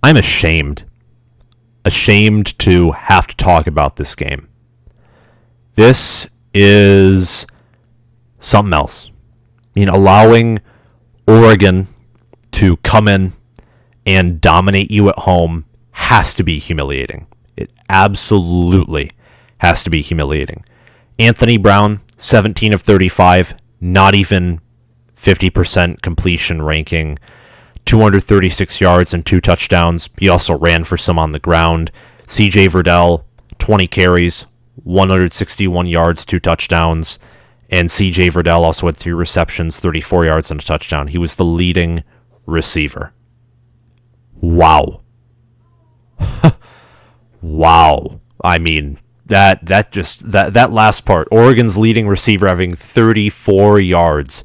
I'm ashamed. Ashamed to have to talk about this game. This is something else. I mean, allowing Oregon to come in and dominate you at home has to be humiliating. It absolutely has to be humiliating. Anthony Brown, 17 of 35, not even 50% completion ranking, 236 yards and 2 touchdowns. He also ran for some on the ground. CJ Verdell, 20 carries, 161 yards, 2 touchdowns. And CJ Verdell also had 3 receptions, 34 yards, and a touchdown. He was the leading receiver. Wow. Wow. I mean, that last part. Oregon's leading receiver having 34 yards.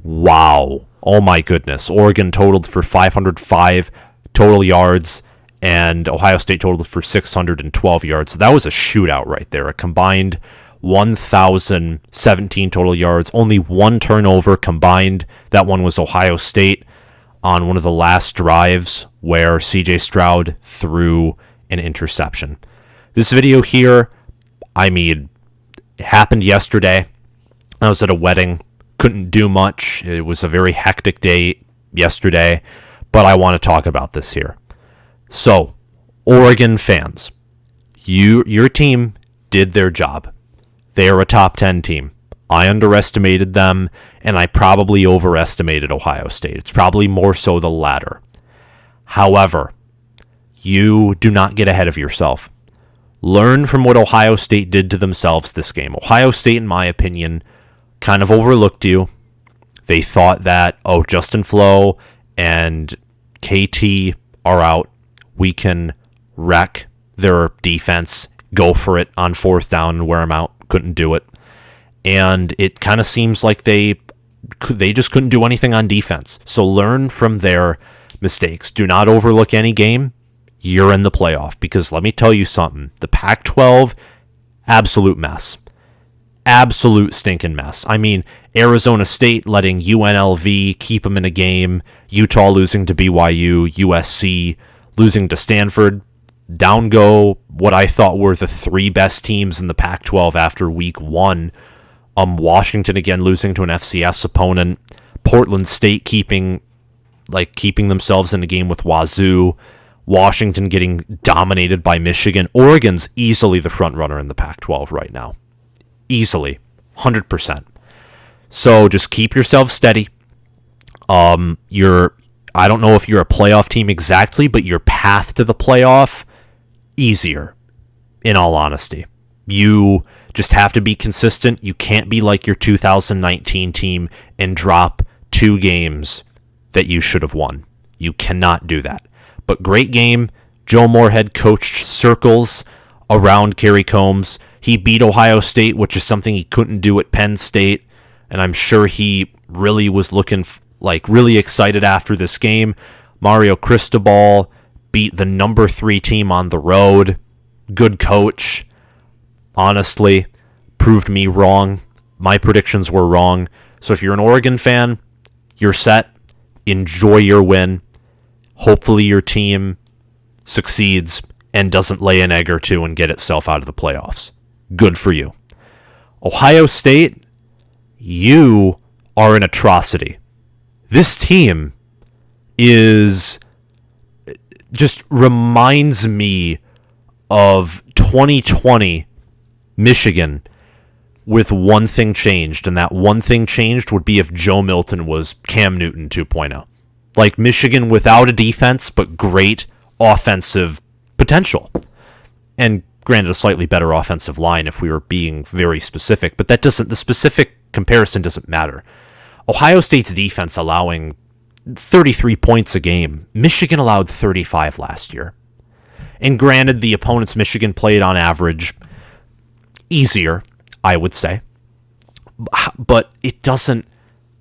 Wow. Oh my goodness. Oregon totaled for 505 total yards, and Ohio State totaled for 612 yards. So that was a shootout right there. A combined 1,017 total yards. Only 1 turnover combined. That one was Ohio State on one of the last drives where CJ Stroud threw an interception. This video here, I mean, it happened yesterday. I was at a wedding. Couldn't do much. It was a very hectic day yesterday, but I want to talk about this here. So, Oregon fans, your team did their job. They are a top 10 team. I underestimated them, and I probably overestimated Ohio State. It's probably more so the latter. However, you do not get ahead of yourself. Learn from what Ohio State did to themselves this game. Ohio State, in my opinion, kind of overlooked you. They thought that, Justin Flo and KT are out. We can wreck their defense, go for it on 4th down and wear them out. Couldn't do it. And it kind of seems like they just couldn't do anything on defense. So learn from their mistakes. Do not overlook any game. You're in the playoff. Because let me tell you something. The Pac-12, absolute mess. Absolute stinking mess. I mean, Arizona State letting UNLV keep them in a game. Utah losing to BYU. USC losing to Stanford. Down go what I thought were the 3 best teams in the Pac-12 after week 1. Washington again losing to an FCS opponent. Portland State keeping themselves in a game with Wazoo. Washington getting dominated by Michigan. Oregon's easily the front runner in the Pac-12 right now. Easily. 100%. So just keep yourself steady. I don't know if you're a playoff team exactly, but your path to the playoff, easier, in all honesty. You just have to be consistent. You can't be like your 2019 team and drop 2 games that you should have won. You cannot do that. But great game. Joe Moorhead coached circles around Kerry Coombs. He beat Ohio State, which is something he couldn't do at Penn State. And I'm sure he really was looking really excited after this game. Mario Cristobal beat the number 3 team on the road. Good coach. Honestly, proved me wrong. My predictions were wrong. So if you're an Oregon fan, you're set. Enjoy your win. Hopefully your team succeeds and doesn't lay an egg or 2 and get itself out of the playoffs. Good for you. Ohio State, you are an atrocity. This team just reminds me of 2020 Michigan with one thing changed, and that one thing changed would be if Joe Milton was Cam Newton 2.0. Like Michigan without a defense, but great offensive potential. And granted, a slightly better offensive line if we were being very specific, but the specific comparison doesn't matter. Ohio State's defense allowing 33 points a game. Michigan allowed 35 last year. And granted, the opponents Michigan played on average easier, I would say. But it doesn't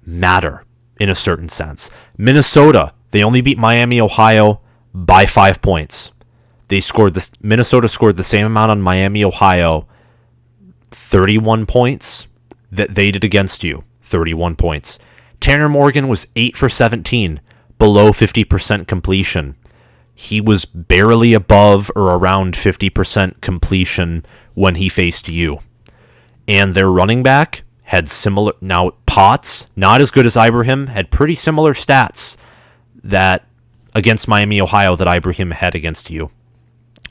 matter in a certain sense. Minnesota, they only beat Miami, Ohio by 5 points. Minnesota scored the same amount on Miami, Ohio, 31 points, that they did against you, 31 points. Tanner Morgan was 8 for 17, below 50% completion. he was barely above or around 50% completion when he faced you. And their running back had similar... Now, Potts, not as good as Ibrahim, had pretty similar stats that against Miami, Ohio, that Ibrahim had against you.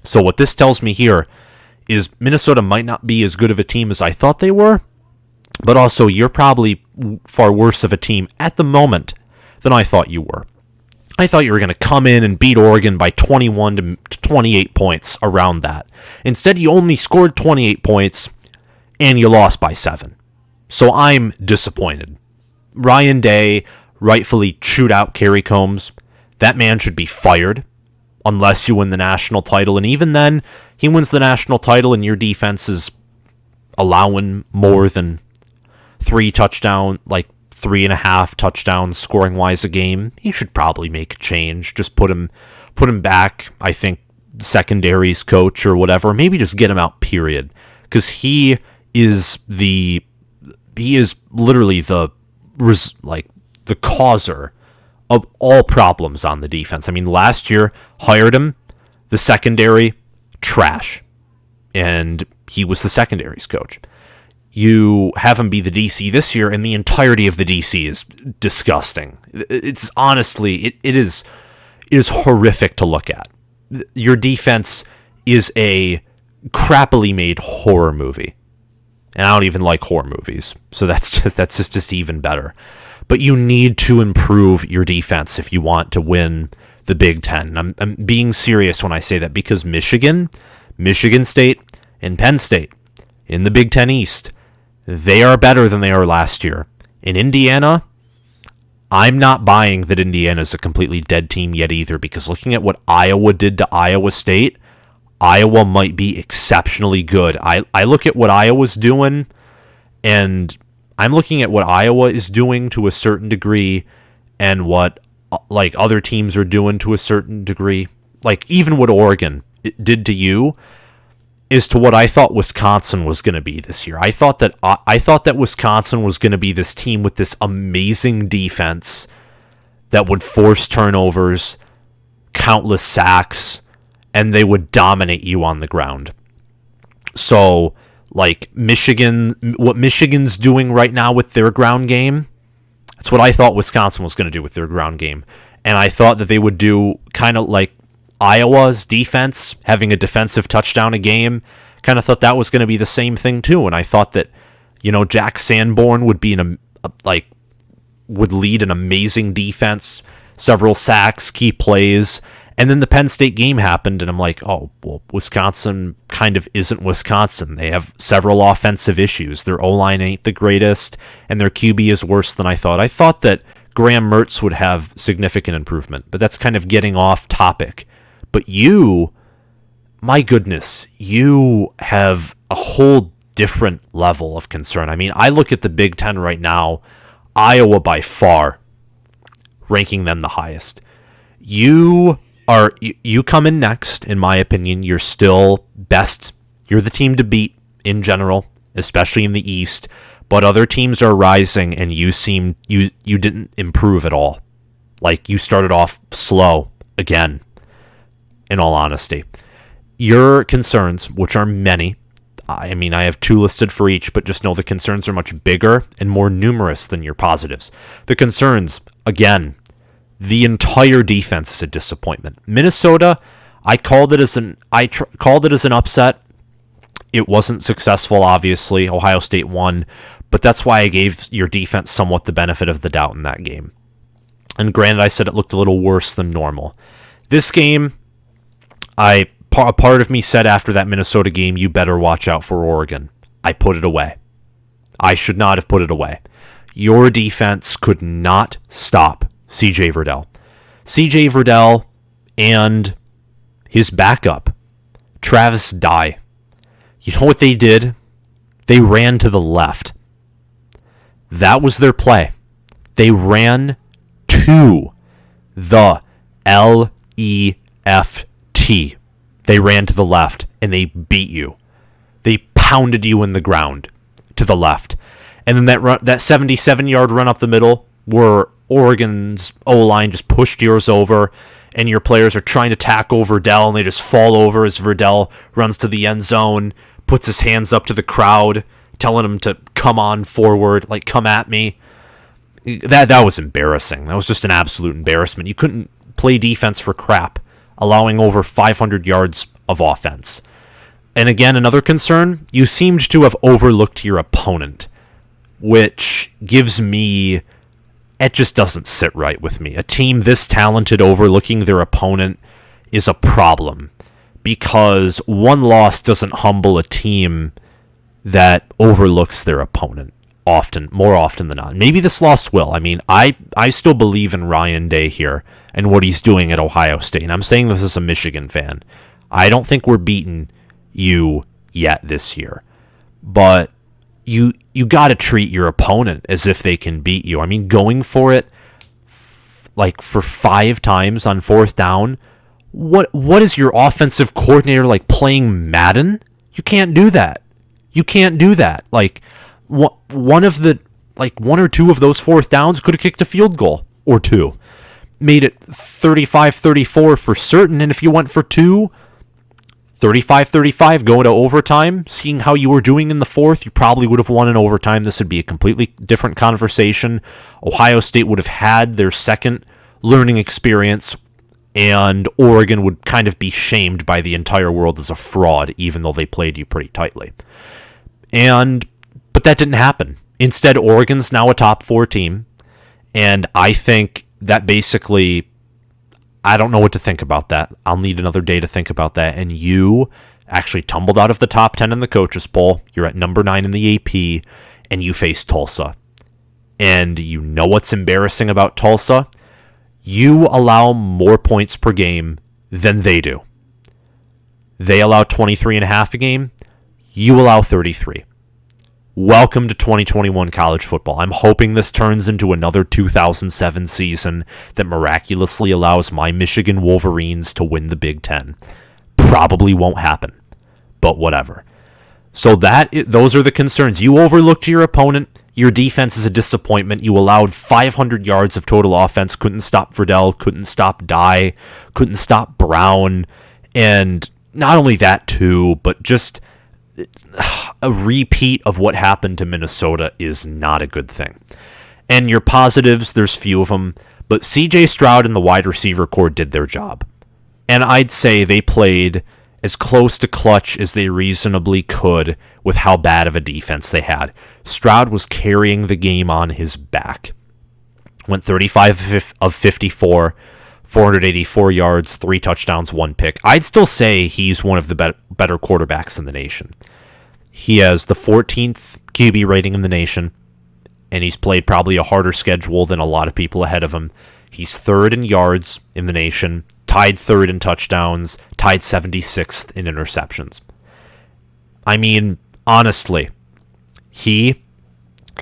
So what this tells me here is Minnesota might not be as good of a team as I thought they were, but also you're probably far worse of a team at the moment than I thought you were. I thought you were going to come in and beat Oregon by 21 to 28 points, around that. Instead, you only scored 28 points, and you lost by 7. So I'm disappointed. Ryan Day rightfully chewed out Kerry Coombs. That man should be fired unless you win the national title. And even then, he wins the national title and your defense is allowing more than 3.5 touchdowns scoring wise a game. He should probably make a change. Just put him back, I think, secondaries coach or whatever. Maybe just get him out, period. Because he is literally the causer of all problems on the defense. I mean, last year, hired him, the secondary, trash. And he was the secondaries coach. You have him be the DC this year, and the entirety of the DC is disgusting. It's honestly, it is horrific to look at. Your defense is a crappily made horror movie. And I don't even like horror movies, so that's just even better. But you need to improve your defense if you want to win the Big Ten. I'm being serious when I say that, because Michigan State, and Penn State in the Big Ten East, they are better than they are last year. In Indiana, I'm not buying that Indiana is a completely dead team yet either, because looking at what Iowa did to Iowa State, Iowa might be exceptionally good. I look at what Iowa's doing, and I'm looking at what Iowa is doing to a certain degree, and what other teams are doing to a certain degree. Like even what Oregon did to you is to what I thought Wisconsin was going to be this year. I thought that Wisconsin was going to be this team with this amazing defense that would force turnovers, countless sacks, and they would dominate you on the ground. So, what Michigan's doing right now with their ground game, that's what I thought Wisconsin was going to do with their ground game. And I thought that they would do kind of like Iowa's defense, having a defensive touchdown a game. Kind of thought that was going to be the same thing too. And I thought that, Jack Sanborn would be would lead an amazing defense, several sacks, key plays. And then the Penn State game happened, and I'm like, oh, well, Wisconsin kind of isn't Wisconsin. They have several offensive issues. Their O-line ain't the greatest, and their QB is worse than I thought. I thought that Graham Mertz would have significant improvement, but that's kind of getting off topic. But you, my goodness, you have a whole different level of concern. I mean, I look at the Big Ten right now, Iowa by far, ranking them the highest. You come in next, in my opinion. You're still best. You're the team to beat in general, especially in the East. But other teams are rising, and you didn't improve at all. Like, you started off slow again, in all honesty. Your concerns, which are many, I mean, I have 2 listed for each, but just know the concerns are much bigger and more numerous than your positives. The concerns, again, the entire defense is a disappointment. Minnesota, I called it as an upset. It wasn't successful, obviously. Ohio State won, but that's why I gave your defense somewhat the benefit of the doubt in that game. And granted, I said it looked a little worse than normal. This game, a part of me said after that Minnesota game, you better watch out for Oregon. I put it away. I should not have put it away. Your defense could not stop C.J. Verdell. C.J. Verdell and his backup, Travis Dye. You know what they did? They ran to the left. That was their play. They ran to the L-E-F-T. They ran to the left, and they beat you. They pounded you in the ground to the left. And then that 77-yard run up the middle where Oregon's O-line just pushed yours over, and your players are trying to tackle Verdell, and they just fall over as Verdell runs to the end zone, puts his hands up to the crowd, telling him to come on forward, like, come at me. That was embarrassing. That was just an absolute embarrassment. You couldn't play defense for crap, allowing over 500 yards of offense. And again, another concern, you seemed to have overlooked your opponent, which gives me... It just doesn't sit right with me. A team this talented overlooking their opponent is a problem, because one loss doesn't humble a team that overlooks their opponent more often than not. Maybe this loss will. I mean, I still believe in Ryan Day here and what he's doing at Ohio State. And I'm saying this as a Michigan fan. I don't think we're beating you yet this year. But you got to treat your opponent as if they can beat you. I mean, going for it like for 5 times on 4th down, what is your offensive coordinator like, playing Madden? You can't do that. You can't do that. Like, one or two of those 4th downs could have kicked a field goal or 2. Made it 35-34 for certain, and if you went for 2, 35-35 going to overtime, seeing how you were doing in the 4th, you probably would have won in overtime. This would be a completely different conversation. Ohio State would have had their second learning experience, and Oregon would kind of be shamed by the entire world as a fraud, even though they played you pretty tightly. But that didn't happen. Instead, Oregon's now a top 4 team, and I think that basically... I don't know what to think about that. I'll need another day to think about that. And you actually tumbled out of the top 10 in the coaches poll. You're at number 9 in the AP, and you face Tulsa. And you know what's embarrassing about Tulsa? You allow more points per game than they do. They allow 23.5 a game. You allow 33. Welcome to 2021 college football. I'm hoping this turns into another 2007 season that miraculously allows my Michigan Wolverines to win the Big Ten. Probably won't happen, but whatever. So those are the concerns. You overlooked your opponent. Your defense is a disappointment. You allowed 500 yards of total offense. Couldn't stop Verdell. Couldn't stop Dye. Couldn't stop Brown. And not only that too, but just... a repeat of what happened to Minnesota is not a good thing. And your positives, there's few of them, but CJ Stroud and the wide receiver core did their job. And I'd say they played as close to clutch as they reasonably could with how bad of a defense they had. Stroud was carrying the game on his back. Went 35 of 54, 484 yards, 3 touchdowns, 1 pick. I'd still say he's one of the better quarterbacks in the nation. He has the 14th QB rating in the nation, and he's played probably a harder schedule than a lot of people ahead of him. He's 3rd in yards in the nation, tied 3rd in touchdowns, tied 76th in interceptions. I mean, honestly, he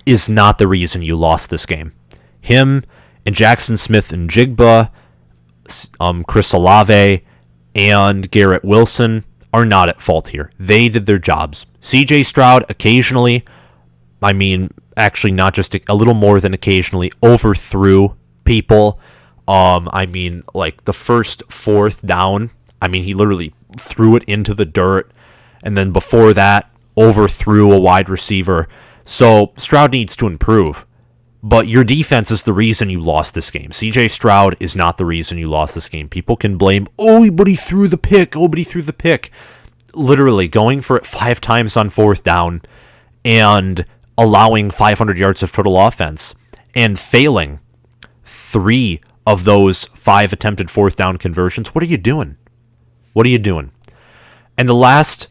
is not the reason you lost this game. Him and Jackson Smith and Jigba, Chris Olave, and Garrett Wilson are not at fault here. They did their jobs. CJ Stroud occasionally, I mean, actually not just a little more than occasionally, overthrew people. I mean, like the first 4th down, I mean, he literally threw it into the dirt. And then before that, overthrew a wide receiver. So Stroud needs to improve. But your defense is the reason you lost this game. CJ Stroud is not the reason you lost this game. People can blame, but he threw the pick. Literally going for it 5 times on 4th down and allowing 500 yards of total offense and failing 3 of those 5 attempted 4th down conversions. What are you doing? And the last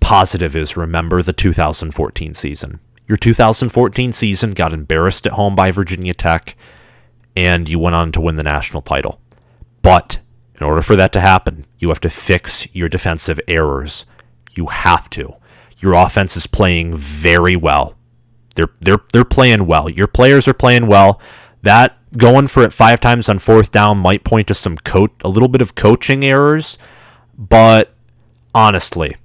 positive is, remember the 2014 season. Your 2014 season got embarrassed at home by Virginia Tech, and you went on to win the national title. But in order for that to happen, you have to fix your defensive errors. You have to. Your offense is playing very well. They're playing well. Your players are playing well. That going for it 5 times on 4th down might point to a little bit of coaching errors, but honestly,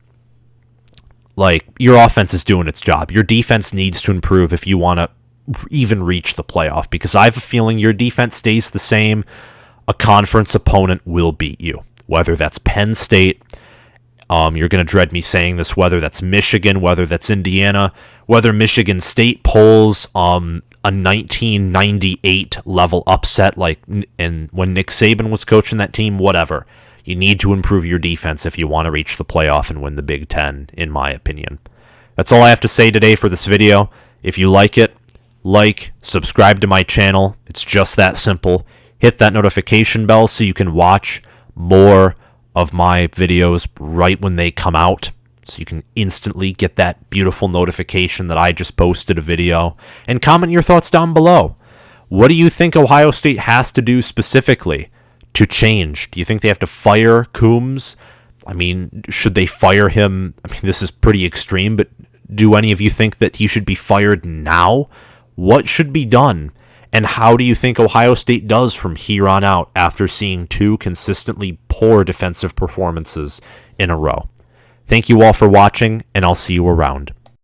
like, your offense is doing its job. Your defense needs to improve if you want to even reach the playoff, because I have a feeling your defense stays the same. a conference opponent will beat you. Whether that's Penn State, you're going to dread me saying this, whether that's Michigan, whether that's Indiana, whether Michigan State pulls a 1998 level upset like and when Nick Saban was coaching that team, whatever. You need to improve your defense if you want to reach the playoff and win the Big Ten, in my opinion. That's all I have to say today for this video. If you like it, subscribe to my channel. It's just that simple. Hit that notification bell so you can watch more of my videos right when they come out, so you can instantly get that beautiful notification that I just posted a video. And comment your thoughts down below. What do you think Ohio State has to do specifically to change? Do you think they have to fire Coombs? I mean, should they fire him? I mean, this is pretty extreme, but do any of you think that he should be fired now? What should be done? And how do you think Ohio State does from here on out after seeing two consistently poor defensive performances in a row? Thank you all for watching, and I'll see you around.